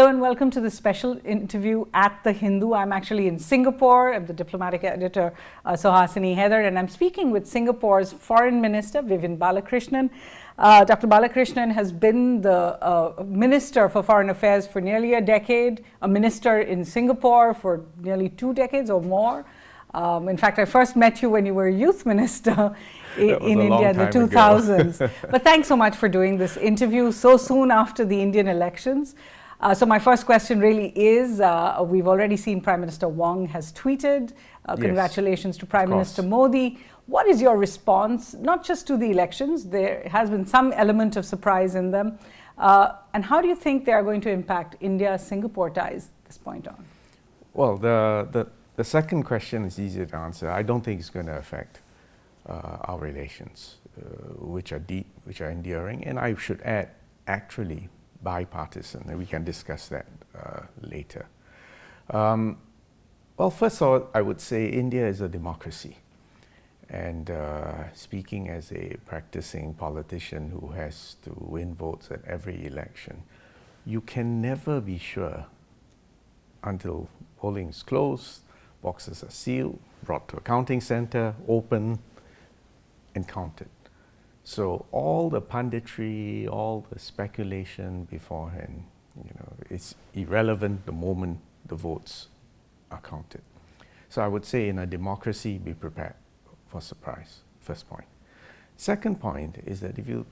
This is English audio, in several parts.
Hello and welcome to the special interview at The Hindu. I'm actually in Singapore. I'm the diplomatic editor, Suhasini, Haidar, and I'm speaking with Singapore's Foreign Minister, Vivian Balakrishnan. Dr. Balakrishnan has been the Minister for Foreign Affairs for nearly a decade, a minister in Singapore for nearly 2 decades or more. In fact, I first met you when you were a youth minister in India in the 2000s. But thanks so much for doing this interview so soon after the Indian elections. So my first question really is, we've already seen Prime Minister Wong has tweeted, congratulations to Prime Minister Modi. What is your response, not just to the elections, there has been some element of surprise in them, and how do you think they are going to impact India-Singapore ties at this point on? Well, the second question is easier to answer. I don't think it's going to affect our relations, which are deep, which are enduring, and I should add, actually, bipartisan, and we can discuss that later. Well, first of all, I would say India is a democracy, and speaking as a practicing politician who has to win votes at every election, you can never be sure until polling is closed, boxes are sealed, brought to a counting center, open, and counted. So all the punditry, all the speculation beforehand, it's irrelevant the moment the votes are counted. So I would say in a democracy, be prepared for surprise, first point. Second point is that if you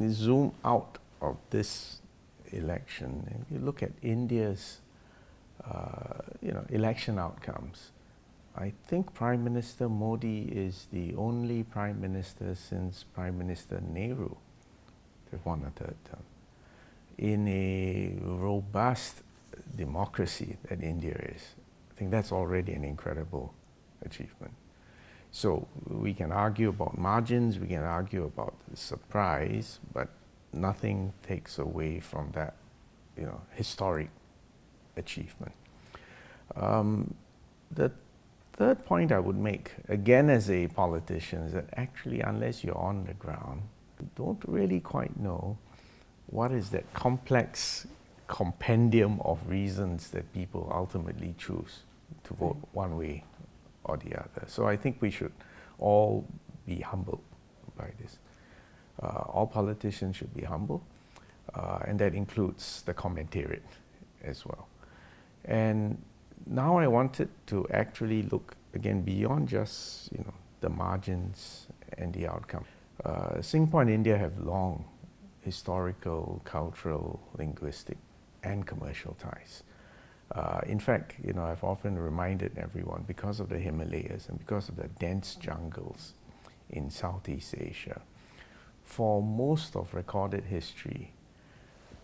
zoom out of this election and you look at India's election outcomes, I think Prime Minister Modi is the only Prime Minister since Prime Minister Nehru to have won a third term. In a robust democracy that India is, I think that's already an incredible achievement. So we can argue about margins, we can argue about the surprise, but nothing takes away from that, historic achievement. The third point I would make, again as a politician, is that actually unless you're on the ground, you don't really quite know what is that complex compendium of reasons that people ultimately choose to vote one way or the other. So I think we should all be humbled by this. All politicians should be humble, and that includes the commentariat as well. And now I wanted to actually look again beyond just the margins and the outcome. Singapore and India have long historical, cultural, linguistic, and commercial ties. In fact, I've often reminded everyone, because of the Himalayas and because of the dense jungles in Southeast Asia, for most of recorded history,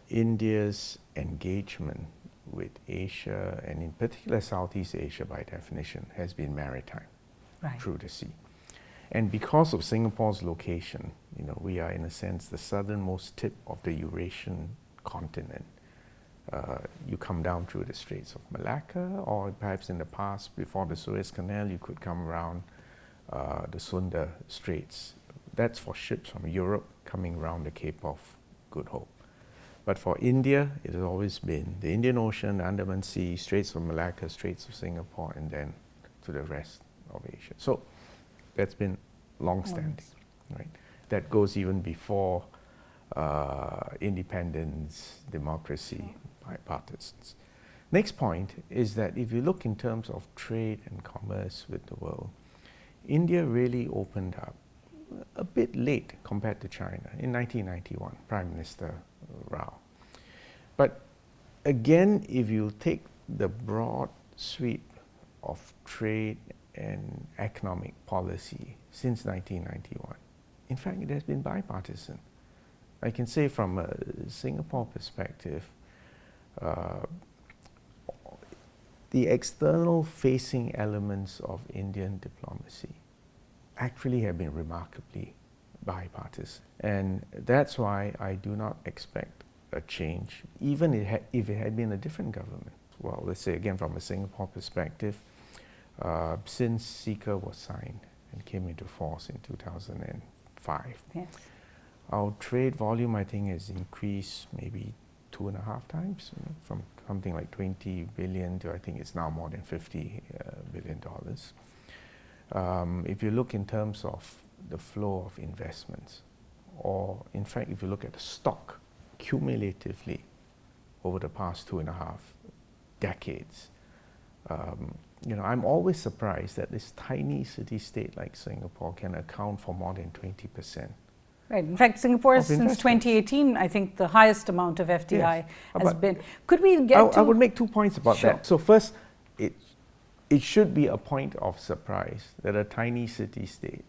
India's engagement with Asia, and in particular Southeast Asia by definition, has been maritime, through the sea. And because of Singapore's location, we are in a sense the southernmost tip of the Eurasian continent. You come down through the Straits of Malacca, or perhaps in the past, before the Suez Canal, you could come around the Sunda Straits. That's for ships from Europe coming around the Cape of Good Hope. But for India, it has always been the Indian Ocean, the Andaman Sea, Straits of Malacca, Straits of Singapore, and then to the rest of Asia. So that's been long-standing, right? That goes even before independence, democracy, bipartisans. Next point is that if you look in terms of trade and commerce with the world, India really opened up a bit late compared to China in 1991, Prime Minister Rao. But again, if you take the broad sweep of trade and economic policy since 1991, in fact, it has been bipartisan. I can say from a Singapore perspective, the external facing elements of Indian diplomacy actually have been remarkably bipartisan. And that's why I do not expect a change, even if it had been a different government. Well, let's say again from a Singapore perspective, since CECA was signed and came into force in 2005, our trade volume, I think, has increased maybe 2.5 times, from something like 20 billion to I think it's now more than 50 billion dollars. If you look in terms of the flow of investments, or in fact, if you look at the stock cumulatively over the past 2.5 decades, I'm always surprised that this tiny city-state like Singapore can account for more than 20%. Right. In fact, Singapore since 2018, I think the highest amount of FDI has been. Could we get to... I would make 2 points about that. So first, it should be a point of surprise that a tiny city-state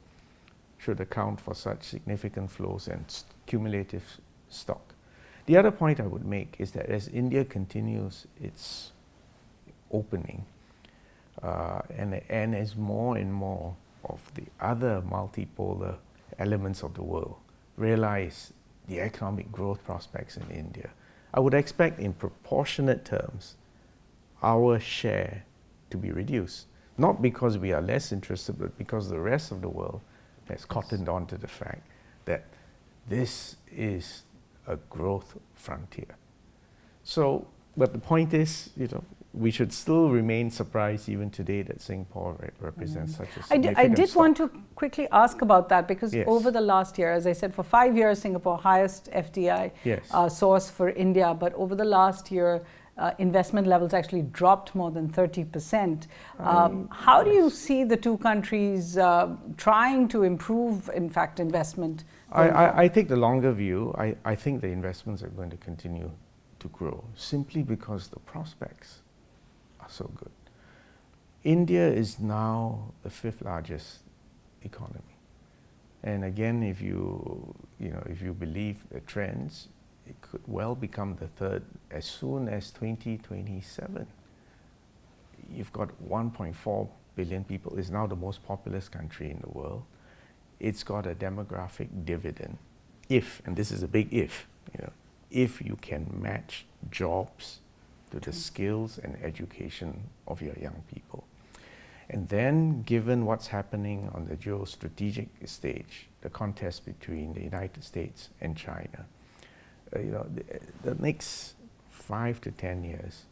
should account for such significant flows and cumulative stock. The other point I would make is that as India continues its opening, and as more and more of the other multipolar elements of the world realize the economic growth prospects in India, I would expect in proportionate terms our share to be reduced. Not because we are less interested, but because the rest of the world has cottoned on to the fact that this is a growth frontier. So, but the point is, we should still remain surprised even today that Singapore represents such a significant I did stock. want to quickly ask about that, because over the last year, as I said, for 5 years, Singapore highest FDI source for India, but over the last year, investment levels actually dropped more than 30%. How do you see the two countries trying to improve, in fact, investment? I take the longer view. I think the investments are going to continue to grow simply because the prospects are so good. India is now the 5th largest economy. And again, if you believe the trends, it could well become the 3rd as soon as 2027. You've got 1.4 billion people. It's now the most populous country in the world. It's got a demographic dividend. If, and this is a big if you can match jobs to the skills and education of your young people. And then, given what's happening on the geostrategic stage, the contest between the United States and China, the next 5 to 10 years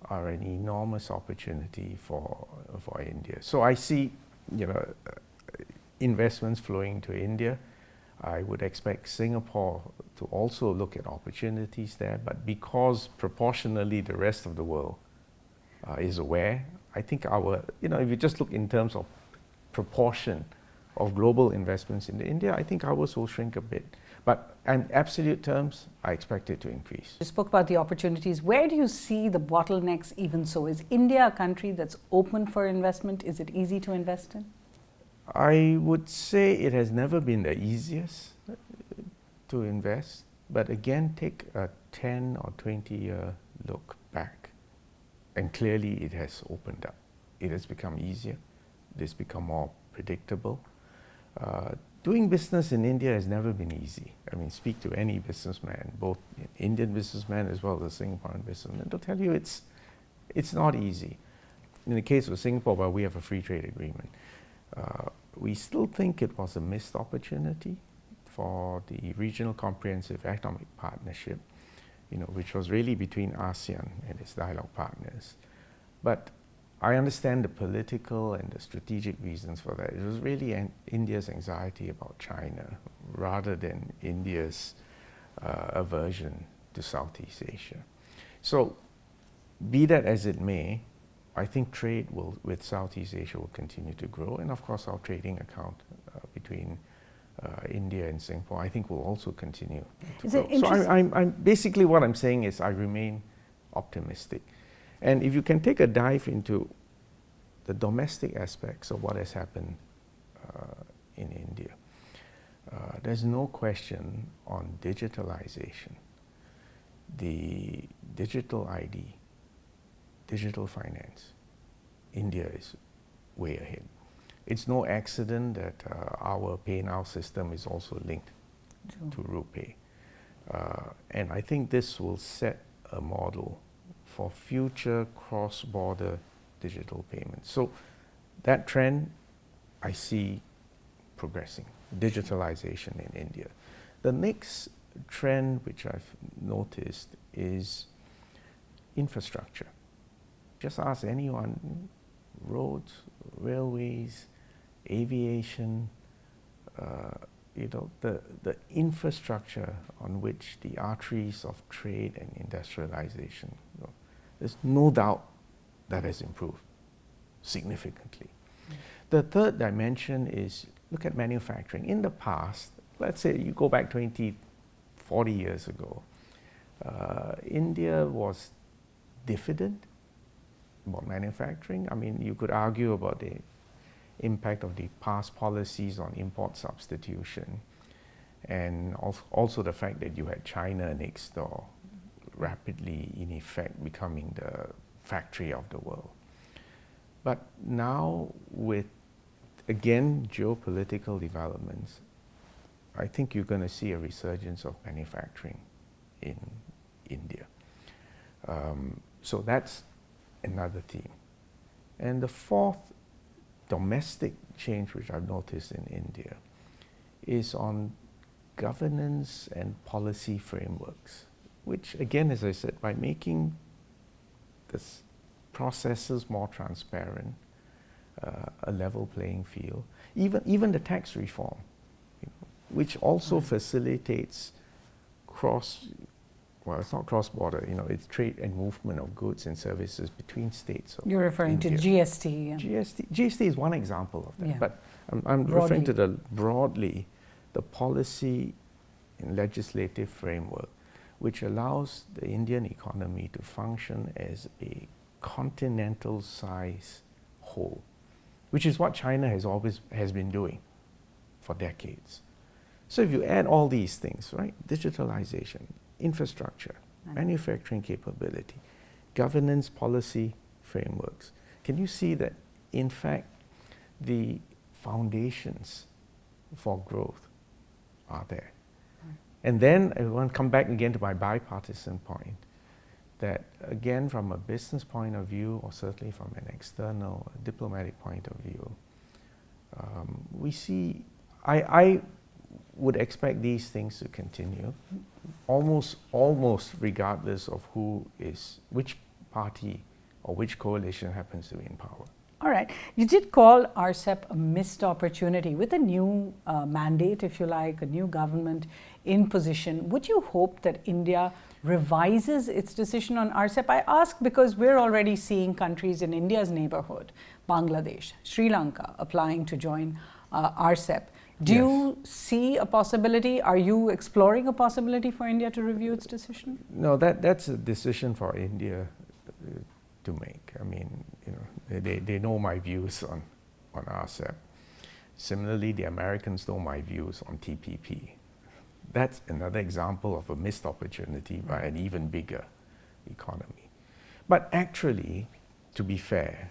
are an enormous opportunity for India. So I see, investments flowing to India. I would expect Singapore to also look at opportunities there, but because proportionally the rest of the world is aware, I think if you just look in terms of proportion of global investments in India, I think ours will shrink a bit. But in absolute terms, I expect it to increase. You spoke about the opportunities. Where do you see the bottlenecks even so? Is India a country that's open for investment? Is it easy to invest in? I would say it has never been the easiest to invest. But again, take a 10 or 20-year look back. And clearly it has opened up. It has become easier. It has become more predictable. Doing business in India has never been easy. I mean, speak to any businessman, both Indian businessman as well as Singaporean businessman. They'll tell you it's not easy. In the case of Singapore, while we have a free trade agreement, we still think it was a missed opportunity for the regional comprehensive economic partnership, which was really between ASEAN and its dialogue partners. But I understand the political and the strategic reasons for that. It was really India's anxiety about China rather than India's aversion to Southeast Asia. So, be that as it may, I think trade with Southeast Asia will continue to grow, and of course our trading account between India and Singapore, I think will also continue to grow. So I'm basically what I'm saying is I remain optimistic. And if you can take a dive into the domestic aspects of what has happened in India, there's no question on digitalization, the digital ID, digital finance. India is way ahead. It's no accident that our PayNow system is also linked to RuPay. And I think this will set a model for future cross-border digital payments. So that trend I see progressing, digitalization in India. The next trend which I've noticed is infrastructure. Just ask anyone, roads, railways, aviation, the infrastructure on which the arteries of trade and industrialization, there's no doubt that has improved significantly. The third dimension is look at manufacturing. In the past, let's say you go back 20, 40 years ago, India was diffident about manufacturing. I mean, you could argue about the impact of the past policies on import substitution, and also the fact that you had China next door, rapidly in effect becoming the factory of the world. But now with, again, geopolitical developments, I think you're going to see a resurgence of manufacturing in India. So that's another theme. And the fourth domestic change which I've noticed in India is on governance and policy frameworks, which again, as I said, by making the processes more transparent, a level playing field, even the tax reform, which also facilitates it's not cross-border, it's trade and movement of goods and services between states. You're referring to GST. Yeah. GST is one example of that, yeah. but I'm referring to broadly the policy and legislative framework which allows the Indian economy to function as a continental size whole, which is what China has been doing for decades. So if you add all these things, right, digitalization, infrastructure, manufacturing capability, governance policy frameworks, can you see that in fact the foundations for growth are there? And then I want to come back again to my bipartisan point, that again from a business point of view, or certainly from an external diplomatic point of view, we see, I would expect these things to continue, almost regardless of which party or which coalition happens to be in power. All right. You did call RCEP a missed opportunity. With a new mandate, if you like, a new government in position, would you hope that India revises its decision on RCEP? I ask because we're already seeing countries in India's neighborhood, Bangladesh, Sri Lanka, applying to join RCEP. Do you see a possibility? Are you exploring a possibility for India to review its decision? No, that's a decision for India to make. I mean, they know my views on RCEP. Similarly, the Americans know my views on TPP. That's another example of a missed opportunity by an even bigger economy. But actually, to be fair,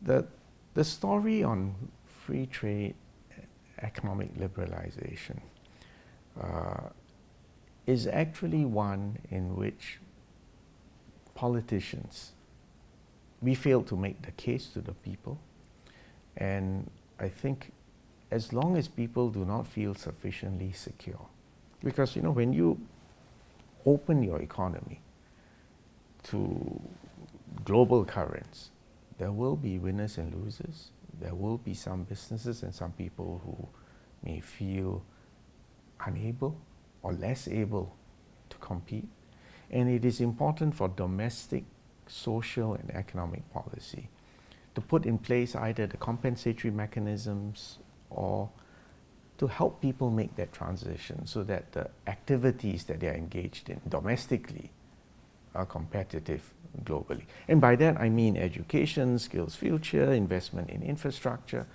the story on free trade, economic liberalization, is actually one in which politicians, we failed to make the case to the people. And I think as long as people do not feel sufficiently secure, because when you open your economy to global currents, there will be winners and losers. There will be some businesses and some people who may feel unable or less able to compete. And it is important for domestic, social and economic policy to put in place either the compensatory mechanisms or to help people make that transition so that the activities that they are engaged in domestically are competitive globally. And by that I mean education, skills future, investment in infrastructure.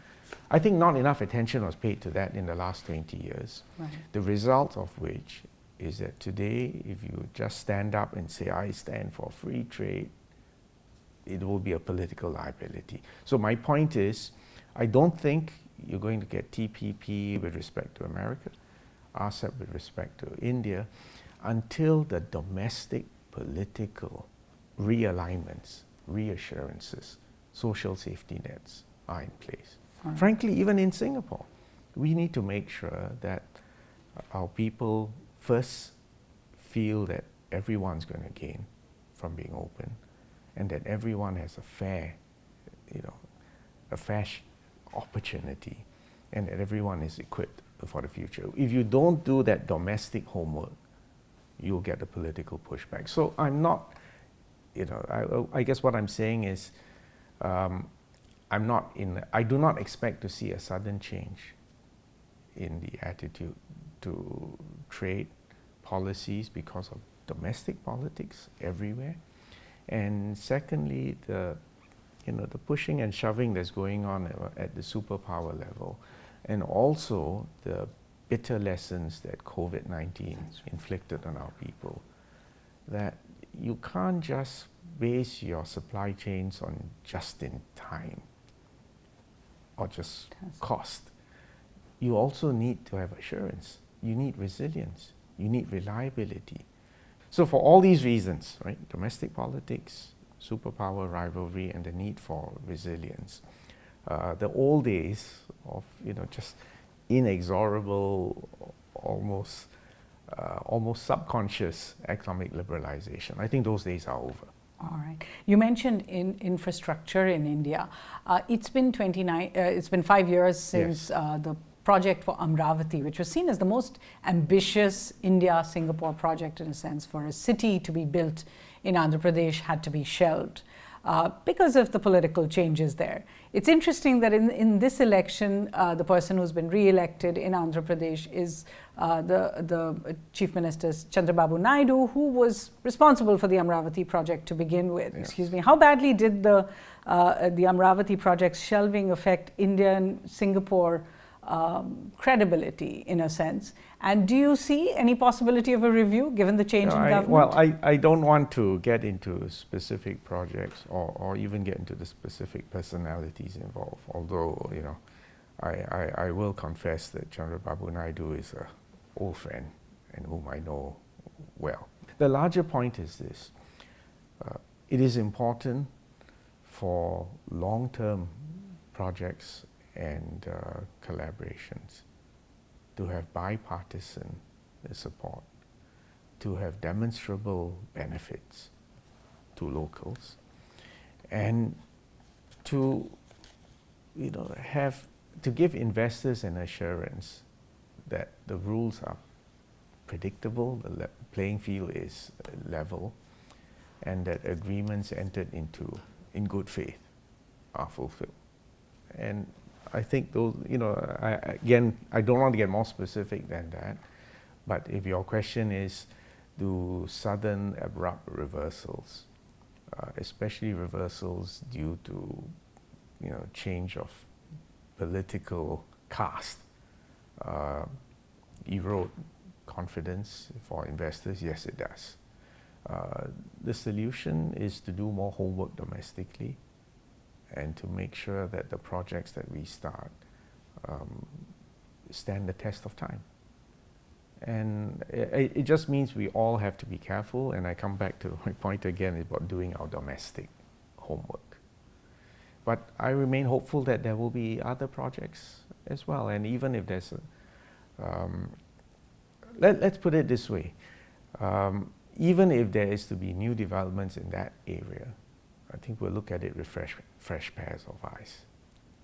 I think not enough attention was paid to that in the last 20 years. Right. The result of which is that today, if you just stand up and say, I stand for free trade, it will be a political liability. So my point is, I don't think you're going to get TPP with respect to America, RCEP with respect to India, until the domestic political realignments, reassurances, social safety nets are in place. Right. Frankly, even in Singapore, we need to make sure that our people first feel that everyone's going to gain from being open, and that everyone has a fair opportunity, and that everyone is equipped for the future. If you don't do that domestic homework, you'll get the political pushback. So I'm not, I guess what I'm saying is, I do not expect to see a sudden change in the attitude to trade policies because of domestic politics everywhere. And secondly, the pushing and shoving that's going on at the superpower level, and also the bitter lessons that COVID-19 inflicted on our people, that you can't just base your supply chains on just in time or just cost. You also need to have assurance. You need resilience. You need reliability. So for all these reasons, right, domestic politics, superpower rivalry, and the need for resilience, the old days of just inexorable, almost subconscious economic liberalization, I think those days are over. All right. You mentioned infrastructure in India. It's been 5 years since the project for Amravati, which was seen as the most ambitious India-Singapore project in a sense, for a city to be built in Andhra Pradesh, had to be shelved because of the political changes there. It's interesting that in this election, the person who's been re-elected in Andhra Pradesh is the Chief Minister Chandrababu Naidu, who was responsible for the Amravati project to begin with. Yes. Excuse me. How badly did the Amravati project's shelving affect Indian-Singapore credibility, in a sense? And do you see any possibility of a review given the change in government? Well, I don't want to get into specific projects or even get into the specific personalities involved, although I will confess that Chandrababu Naidu is an old friend and whom I know well. The larger point is this: it is important for long-term projects and collaborations to have bipartisan support, to have demonstrable benefits to locals, and to give investors an assurance that the rules are predictable, the playing field is level, and that agreements entered into in good faith are fulfilled. And I think those, I don't want to get more specific than that, but if your question is, do sudden abrupt reversals, especially reversals due to, change of political caste, erode confidence for investors? Yes, it does. The solution is to do more homework domestically, and to make sure that the projects that we start stand the test of time. And it just means we all have to be careful, and I come back to my point again about doing our domestic homework. But I remain hopeful that there will be other projects as well, and even if there's let's put it this way, even if there is to be new developments in that area, I think we'll look at it with fresh pairs of eyes.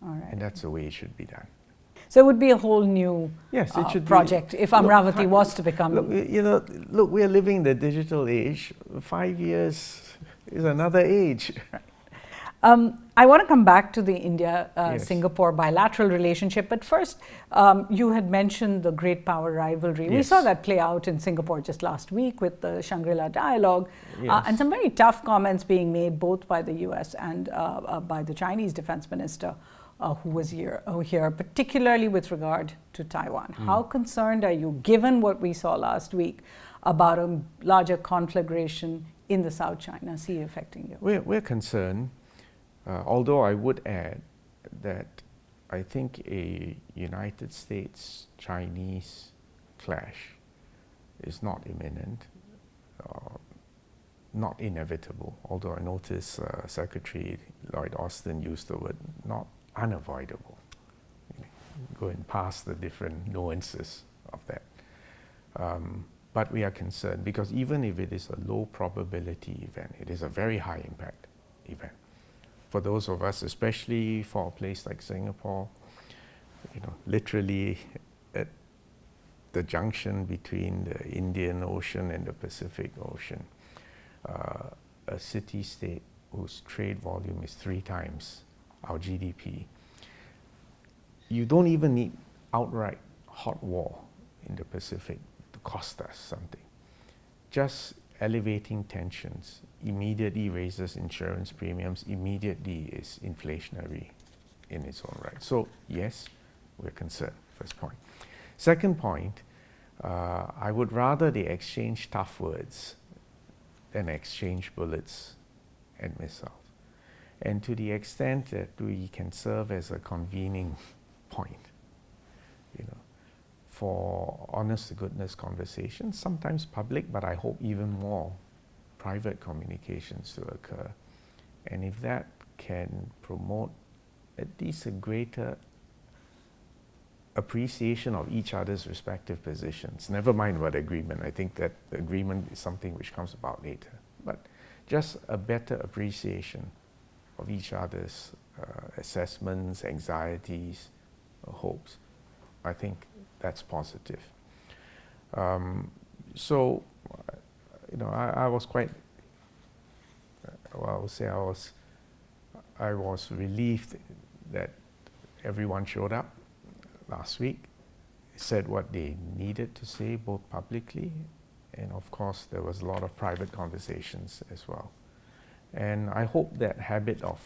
All right. And that's the way it should be done. So it would be a whole new project if Amravati was to become... Look, we're living in the digital age. 5 years is another age. Right. I want to come back to the India-Singapore bilateral relationship, but first, you had mentioned the great power rivalry. Yes. We saw that play out in Singapore just last week with the Shangri-La dialogue, and some very tough comments being made both by the US and by the Chinese defense minister, who was here, particularly with regard to Taiwan. How concerned are you, given what we saw last week, about a larger conflagration in the South China Sea affecting you? We're concerned. Although I would add that I think a United States-Chinese clash is not imminent, not inevitable, although I notice Secretary Lloyd Austin used the word not unavoidable, going past the different nuances of that. But we are concerned because even if it is a low probability event, it is a very high impact event. For those of us, especially for a place like Singapore, literally at the junction between the Indian Ocean and the Pacific Ocean, a city-state whose trade volume is 3 times our GDP. You don't even need outright hot war in the Pacific to cost us something. Just elevating tensions immediately raises insurance premiums, immediately is inflationary in its own right. So yes, we're concerned, first point. Second point, I would rather they exchange tough words than exchange bullets and missiles. And to the extent that we can serve as a convening point, for honest-to-goodness conversations, sometimes public, but I hope even more private communications to occur. And if that can promote at least a greater appreciation of each other's respective positions, never mind about agreement, I think that the agreement is something which comes about later, but just a better appreciation of each other's assessments, anxieties, hopes, I think that's positive. So, I was quite, I would say I was relieved that everyone showed up last week, said what they needed to say, both publicly, and of course there was a lot of private conversations as well. And I hope that habit of,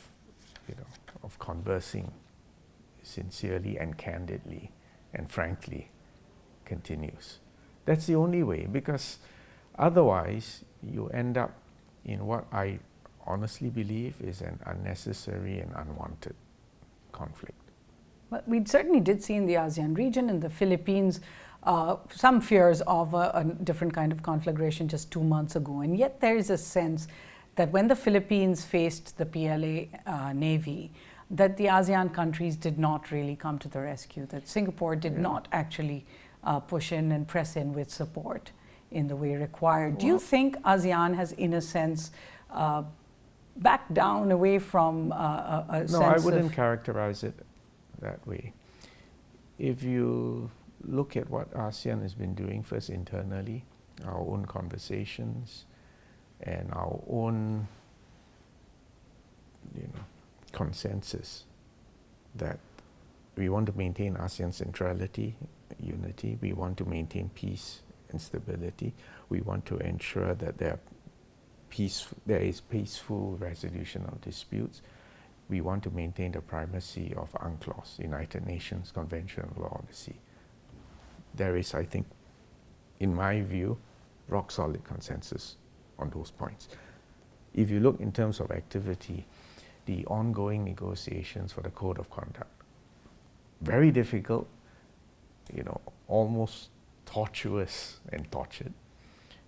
of conversing sincerely and candidly and frankly continues. That's the only way, because otherwise you end up in what I honestly believe is an unnecessary and unwanted conflict. Well, we certainly did see in the ASEAN region, in the Philippines, some fears of a different kind of conflagration just 2 months ago. And yet there is a sense that when the Philippines faced the PLA Navy, that the ASEAN countries did not really come to the rescue, that Singapore did not actually push in and press in with support in the way required. Well, do you think ASEAN has, in a sense, backed down away from a sense of... No, I wouldn't characterize it that way. If you look at what ASEAN has been doing, first internally, our own conversations and our own, consensus that we want to maintain ASEAN centrality, unity, we want to maintain peace and stability, we want to ensure that there is peaceful resolution of disputes, we want to maintain the primacy of UNCLOS, United Nations Convention on Law on the Sea. There is, I think, in my view, rock solid consensus on those points. If you look in terms of activity, the ongoing negotiations for the Code of Conduct, very difficult, almost tortuous and tortured,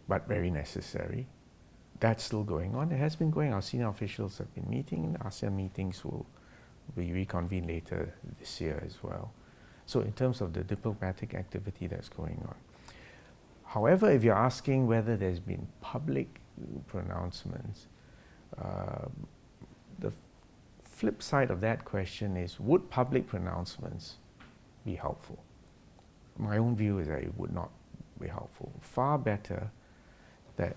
but very necessary. That's still going on. It has been going on. Our senior officials have been meeting. ASEAN meetings will be reconvened later this year as well. So in terms of the diplomatic activity that's going on. However, if you're asking whether there's been public pronouncements, the flip side of that question is, would public pronouncements be helpful? My own view is that it would not be helpful. Far better that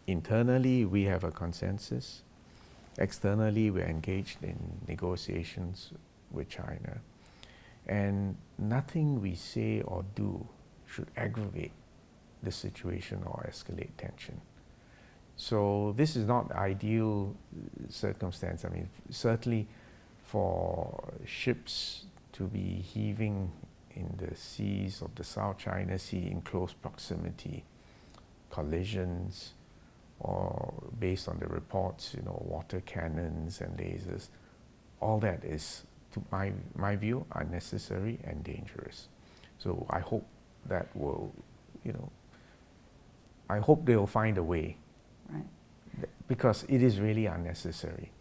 internally we have a consensus, externally we're engaged in negotiations with China, and nothing we say or do should aggravate the situation or escalate tension. So this is not the ideal circumstance. I mean, certainly for ships to be heaving in the seas of the South China Sea in close proximity, collisions, or based on the reports, water cannons and lasers, all that is, to my view, unnecessary and dangerous. So I hope that will, I hope they will find a way. Right. Because it is really unnecessary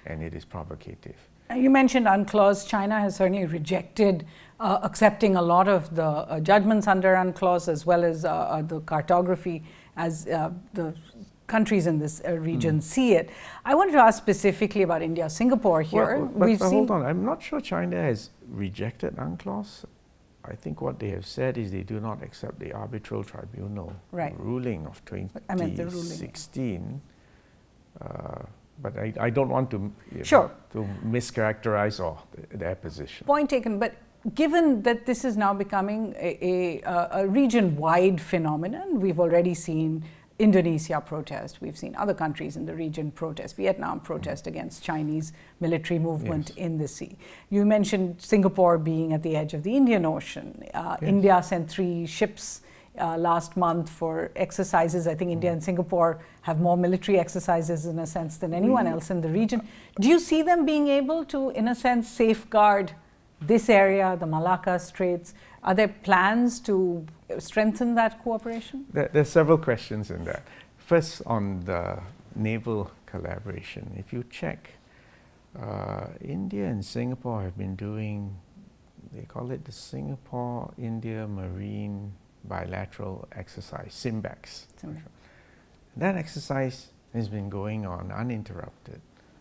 and it is provocative. You mentioned UNCLOS. China has certainly rejected accepting a lot of the judgments under UNCLOS, as well as the cartography as the countries in this region see it. I wanted to ask specifically about India, Singapore here. But hold on, I'm not sure China has rejected UNCLOS. I think what they have said is they do not accept the arbitral tribunal ruling of 2016. But I don't want to, to mischaracterize their position. Point taken. But given that this is now becoming a region-wide phenomenon, we've already seen Indonesia protest, we've seen other countries in the region protest, Vietnam protest against Chinese military movement in the sea. You mentioned Singapore being at the edge of the Indian Ocean. India sent 3 ships last month for exercises. I think India and Singapore have more military exercises in a sense than anyone else in the region. Do you see them being able to, in a sense, safeguard this area, the Malacca Straits? Are there plans to strengthen that cooperation? There are several questions in that. First, on the naval collaboration, if you check, India and Singapore have been doing, they call it the Singapore-India Marine Bilateral Exercise, SIMBEX. That exercise has been going on uninterrupted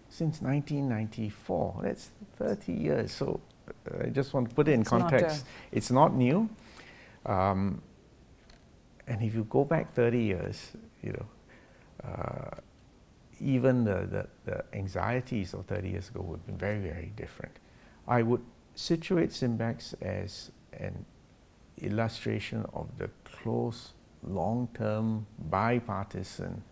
since 1994. That's 30 years. So I just want to put it in context. It's not new. And if you go back 30 years, even the anxieties of 30 years ago would have been very, very different. I would situate SIMBEX as an illustration of the close, long-term, bipartisan,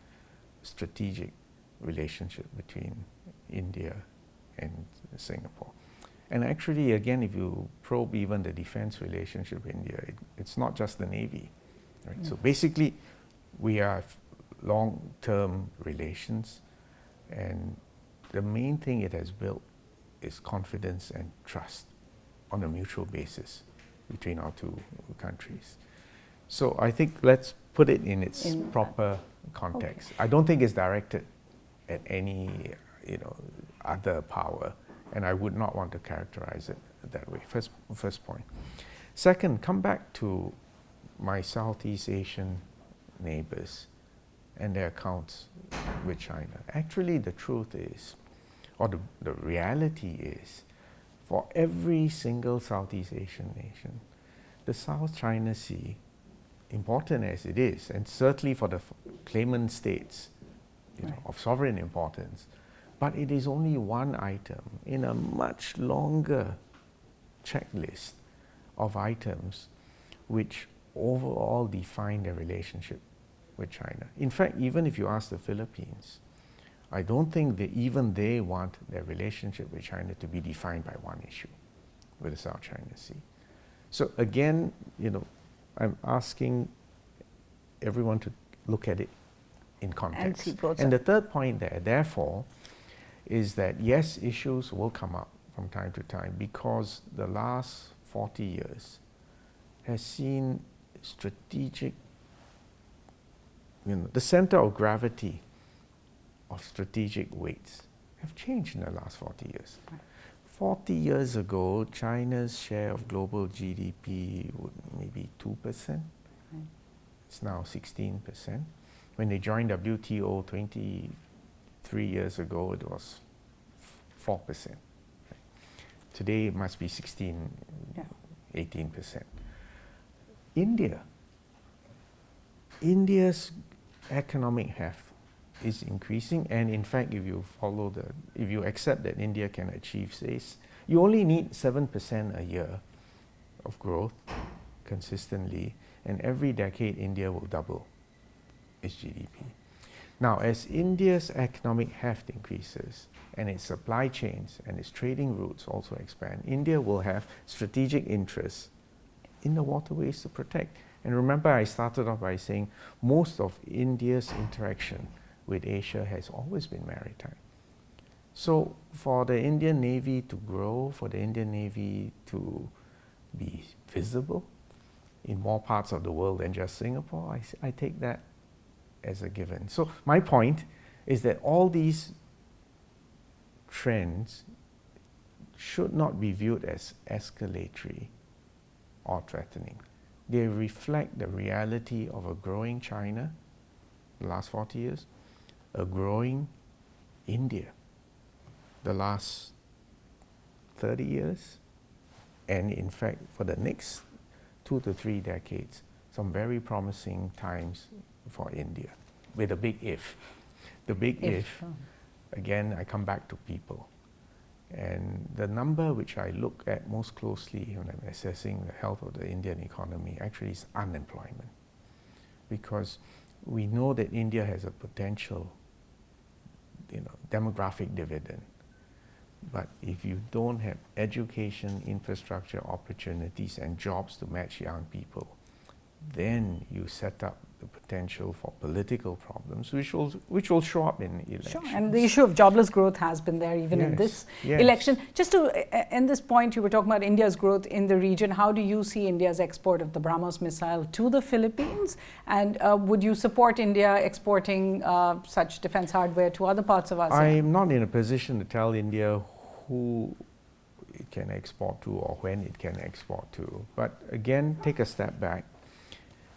strategic relationship between India and Singapore. And actually, again, if you probe even the defense relationship with India, it's not just the Navy, right? So basically, we have long-term relations, and the main thing it has built is confidence and trust on a mutual basis between our 2 countries. So I think let's put it in its proper context. I don't think it's directed at any other power, and I would not want to characterize it that way. First point. Second, come back to my Southeast Asian neighbors and their accounts with China. Actually, the truth is, or the reality is, for every single Southeast Asian nation, the South China Sea, important as it is, and certainly for the claimant states of sovereign importance, but it is only one item in a much longer checklist of items which overall define their relationship with China. In fact, even if you ask the Philippines, I don't think even they want their relationship with China to be defined by one issue, with the South China Sea. So again, I'm asking everyone to look at it in context. And the third point there, therefore, is that yes, issues will come up from time to time, because the last 40 years has seen strategic, the center of gravity of strategic weights have changed in the last 40 years. 40 years ago, China's share of global GDP would maybe 2%. It's now 16%. When they joined WTO 23 years ago, it was 4%. Today, it must be 16, 18%. India's economic heft is increasing, and in fact, if you accept that India can achieve, you only need 7% a year of growth consistently, and every decade India will double its GDP. Now, as India's economic heft increases and its supply chains and its trading routes also expand, India will have strategic interests in the waterways to protect. And remember, I started off by saying most of India's interaction with Asia has always been maritime. So for the Indian Navy to grow, for the Indian Navy to be visible in more parts of the world than just Singapore, I take that as a given. So my point is that all these trends should not be viewed as escalatory or threatening. They reflect the reality of a growing China, the last 40 years, a growing India, the last 30 years, and in fact, for the next 2 to 3 decades, some very promising times for India, with a big if. The big if, again, I come back to people. And the number which I look at most closely when I'm assessing the health of the Indian economy actually is unemployment. Because we know that India has a potential, demographic dividend. But if you don't have education, infrastructure, opportunities, and jobs to match young people, then you set up the potential for political problems, which will show up in elections. Sure, and the issue of jobless growth has been there even in this election. Just to end this point, you were talking about India's growth in the region. How do you see India's export of the BrahMos missile to the Philippines? And would you support India exporting such defense hardware to other parts of ASEAN? I'm not in a position to tell India who it can export to or when it can export to. But again, take a step back.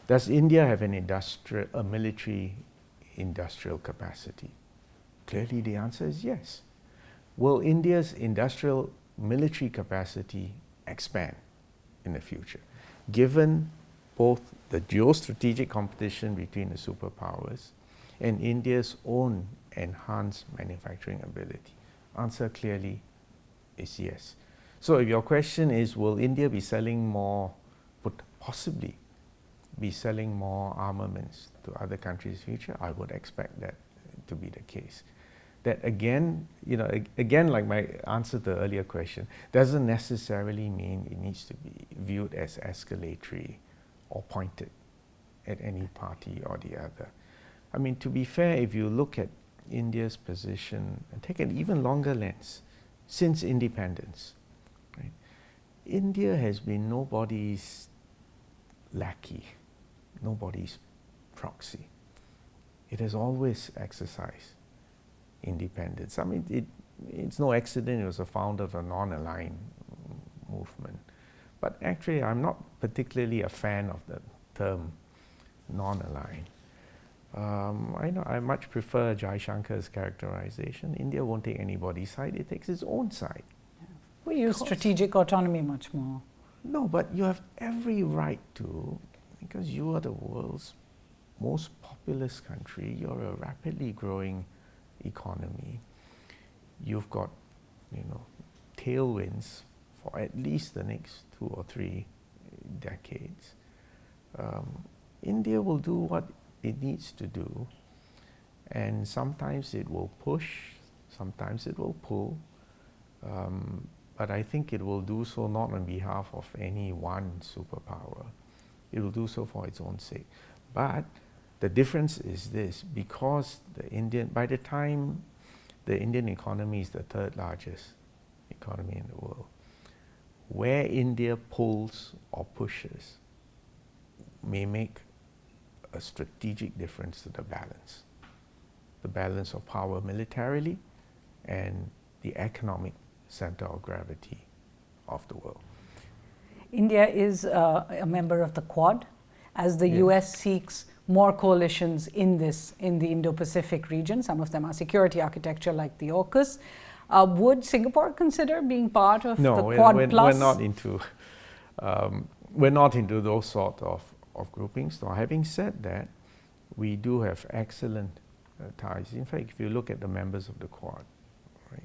Does India have a military industrial capacity? Clearly the answer is yes. Will India's industrial military capacity expand in the future, given both the geostrategic competition between the superpowers and India's own enhanced manufacturing ability? Answer clearly is yes. So if your question is, will India be selling more, possibly be selling more armaments to other countries in the future, I would expect that to be the case. That again, like my answer to the earlier question, doesn't necessarily mean it needs to be viewed as escalatory or pointed at any party or the other. I mean, to be fair, if you look at India's position and take an even longer lens, since independence, right, India has been nobody's lackey, nobody's proxy. It has always exercised independence. I mean, it's no accident it was a founder of a non-aligned movement. But actually, I'm not particularly a fan of the term non-aligned. I much prefer Jaishankar's characterization. India won't take anybody's side, it takes its own side. Yeah. We use strategic autonomy much more. No, but you have every right to, because you are the world's most populous country, you're a rapidly growing economy. You've got, tailwinds for at least the next 2 or 3 decades. India will do what it needs to do, and sometimes it will push, sometimes it will pull, but I think it will do so not on behalf of any one superpower. It will do so for its own sake. But the difference is this, because by the time the Indian economy is the 3rd largest economy in the world, where India pulls or pushes may make a strategic difference to the balance of power militarily and the economic center of gravity of the world. India is a member of the Quad, as the US seeks more coalitions in the Indo-Pacific region. Some of them are security architecture like the AUKUS. Would Singapore consider being part of the Quad Plus? No, we're not into those sort of groupings. So having said that, we do have excellent ties. In fact, if you look at the members of the Quad, right,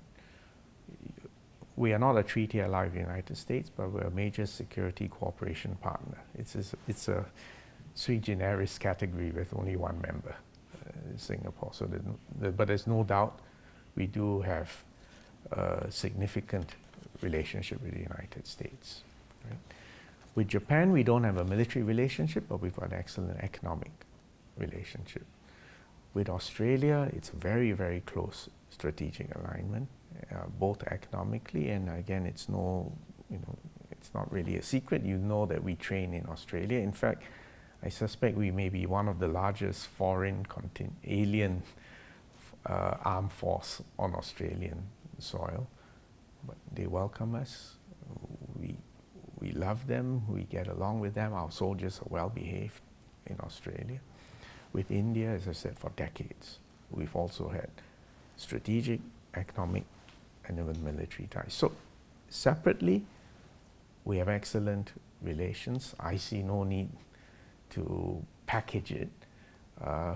we are not a treaty ally with the United States, but we're a major security cooperation partner. It's a sui generis category with only one member, Singapore. So, but there's no doubt we do have a significant relationship with the United States. Right? With Japan, we don't have a military relationship, but we've got an excellent economic relationship. With Australia, it's a very, very close strategic alignment, both economically, and again, it's not really a secret. You know that we train in Australia. In fact, I suspect we may be one of the largest foreign alien armed force on Australian soil. but they welcome us. We love them, we get along with them. Our soldiers are well behaved in Australia. With India, as I said, for decades, we've also had strategic, economic, and even military ties. So separately, we have excellent relations. I see no need to package it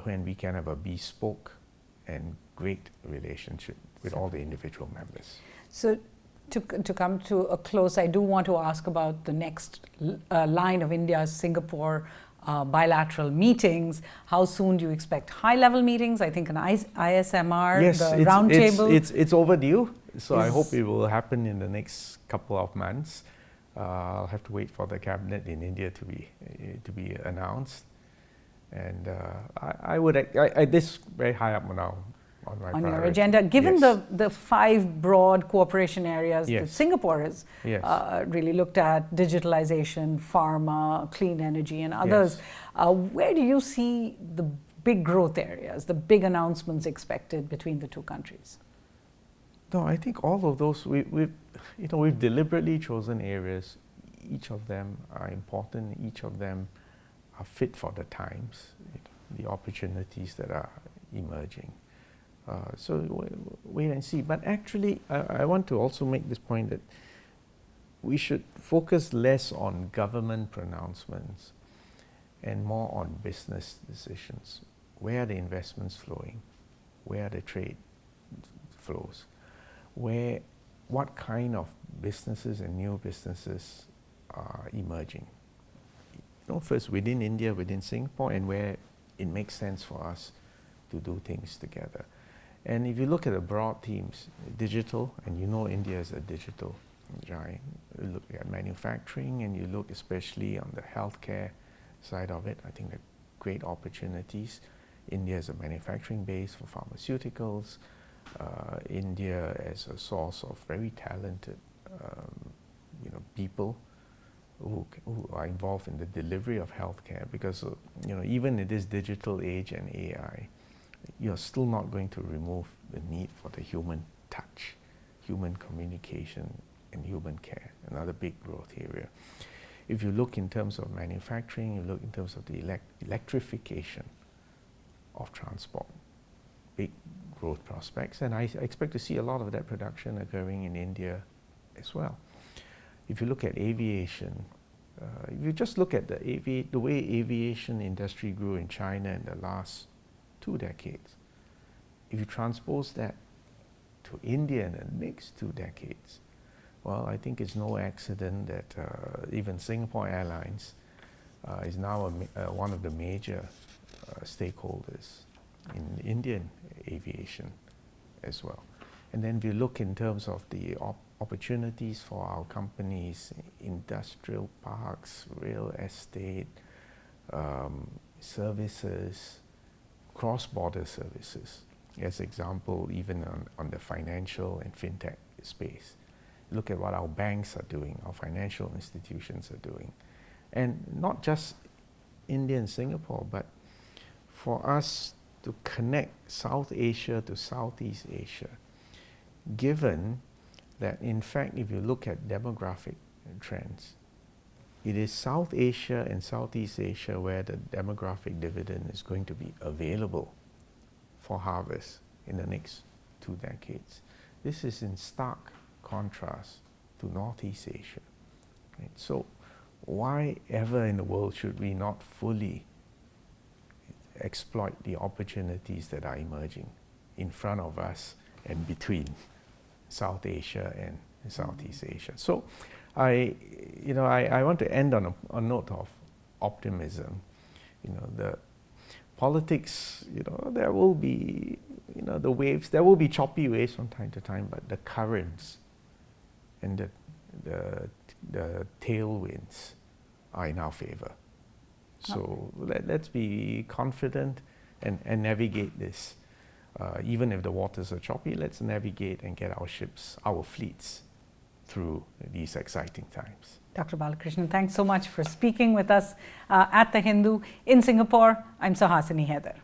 when we can have a bespoke and great relationship with all the individual members. So to come to a close, I do want to ask about the next line of India-Singapore bilateral meetings. How soon do you expect high-level meetings? I think an ISMR, yes, the roundtable. It's overdue, so I hope it will happen in the next couple of months. I'll have to wait for the cabinet in India to be announced, and this is very high up now on your agenda. Given yes. the 5 broad cooperation areas yes. that Singapore has yes. Really looked at, digitalization, pharma, clean energy, and others, yes. Where do you see the big growth areas, the big announcements expected between the two countries? No, I think all of those we've deliberately chosen areas. Each of them are important. Each of them are fit for the times, the opportunities that are emerging. So wait and see. But actually, I want to also make this point that we should focus less on government pronouncements and more on business decisions. Where are the investments flowing? Where are the trade flows? What kind of businesses and new businesses are emerging? First within India, within Singapore, and where it makes sense for us to do things together. And if you look at the broad themes, digital, and India is a digital giant. You look at manufacturing, and you look especially on the healthcare side of it. I think there are great opportunities. India is a manufacturing base for pharmaceuticals. India as a source of very talented, people who are involved in the delivery of healthcare. Because even in this digital age and AI, you're still not going to remove the need for the human touch, human communication, and human care. Another big growth area. If you look in terms of manufacturing, you look in terms of the electrification of transport, big growth prospects, and I expect to see a lot of that production occurring in India as well. If you look at aviation, if you just look at the way aviation industry grew in China in the last 2 decades, if you transpose that to India in the next 2 decades, well, I think it's no accident that even Singapore Airlines is now one of the major stakeholders in Indian aviation as well. And then we look in terms of the opportunities for our companies, industrial parks, real estate, services, cross-border services. As example, even on the financial and fintech space. Look at what our banks are doing, our financial institutions are doing. And not just India and Singapore, but for us to connect South Asia to Southeast Asia, given that in fact if you look at demographic trends, it is South Asia and Southeast Asia where the demographic dividend is going to be available for harvest in the next 2 decades. This is in stark contrast to Northeast Asia. Right? So why ever in the world should we not fully exploit the opportunities that are emerging in front of us and between South Asia and Southeast Asia? So I want to end on a note of optimism. The politics, there will be, the waves, there will be choppy waves from time to time, but the currents and the tailwinds are in our favor. So let's be confident and navigate this. Even if the waters are choppy, let's navigate and get our ships, our fleets through these exciting times. Dr. Balakrishnan, thanks so much for speaking with us at The Hindu in Singapore. I'm Suhasini Haidar.